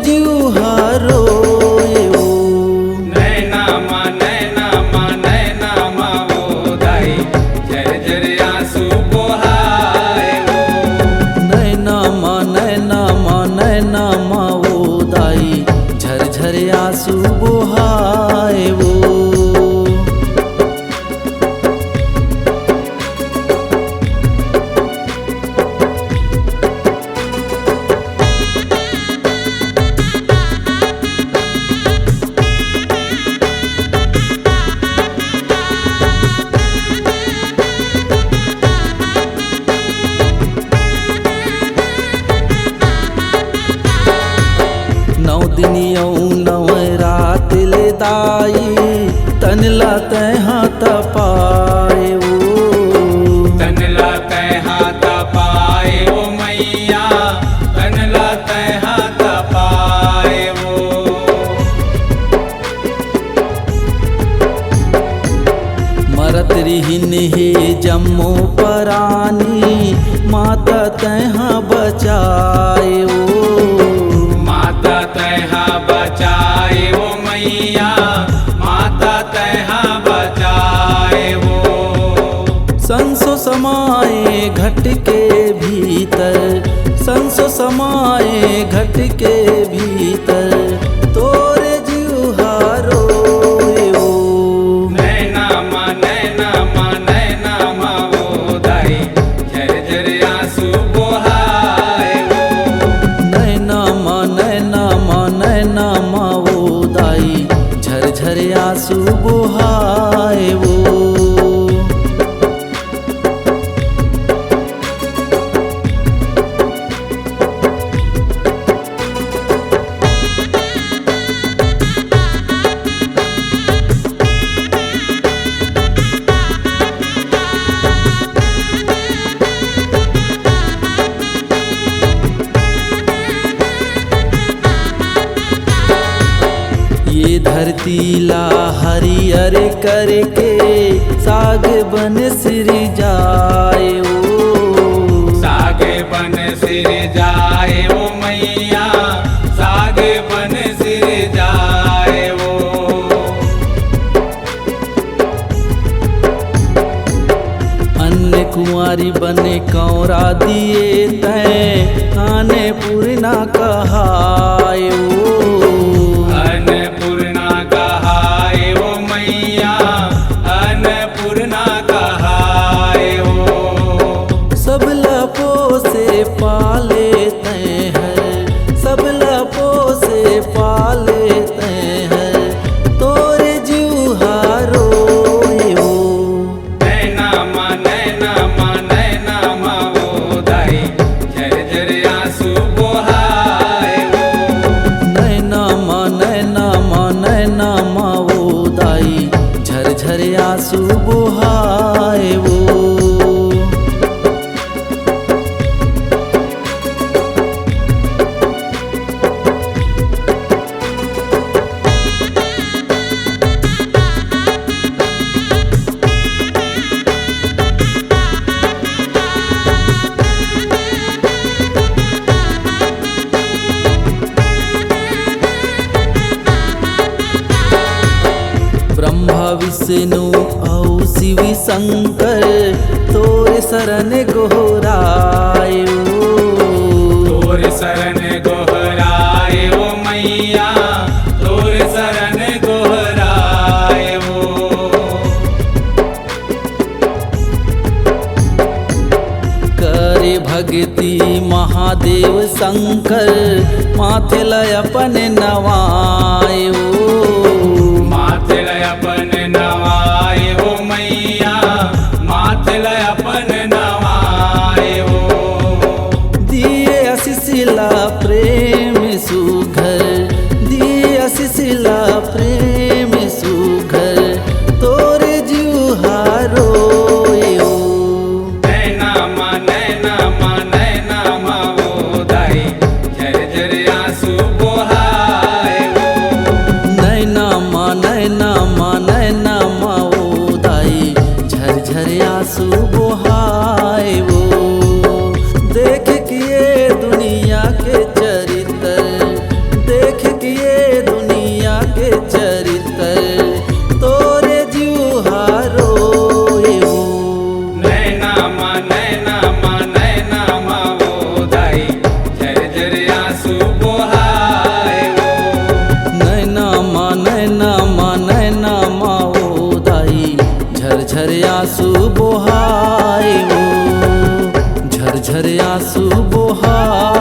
जीवहारो नैना मा वो दाई झर झर आंसू बहाए वो। नैना मा वो दाई झर झर आंसू बहाए वो। नौ दिन यौ नव रात ले दाई तनला तैहा तपाए वो। तनला तै हाथ पाए वो मैया तनला तै हाथ पाए वो। मरत रिहिन हे जम्मो परानी माता तैहा बचाए वो। माता तैहा बचाए वो मैया माता तैहा बचाए वो। संसो समाए घट के भीतर संसो समाए घट के भीतर तोरे जीवहारो वो। नैना मा वो दाई झर झर आंसू बहाए वो। नैना मा वो दाई झर झर आंसू बहाए वो। ये धरती ला हरियर करके साग बन सिर जाए वो। सागे बन सिर जाए वो मैया सागे बन सिर जाए वो। अन्य कुंवारी बने कौरा दिए तैं आने पूर्णा कहाए वो। अन्नपूर्णा कहाए वो मैया अन्नपूर्णा कहाए वो। सब लपो से पाले तैं है सब लपो से पाले तैं है तोरे जीवहारो वो। नैना मा वो दाई झर झर आंसू बहाए वो। नैना मा वो दाई झर झर आंसू बहाए वो। ब्रह्मा विष्णु औ शिव शंकर तोरे शरण गोहराए वो। तोर शरण गोहराए वो मैया तोर शरण गोहराए वो। करे भक्ति महादेव शंकर माथे लय अपन नवाए वो। माथे लय अपन नवाए वो मैया माथे लय अपन नवाए वो। दिए असिसिला प्रेम सुघर दिए असिसिला प्रेम सुघर तोरे जीवहारो वो। नैना मा वो दाई झर झर आंसू बहाए वो। नैना मा वो दाई झर झर आंसू बहाए वो। देख किए दुनिया के चरित्र बहाए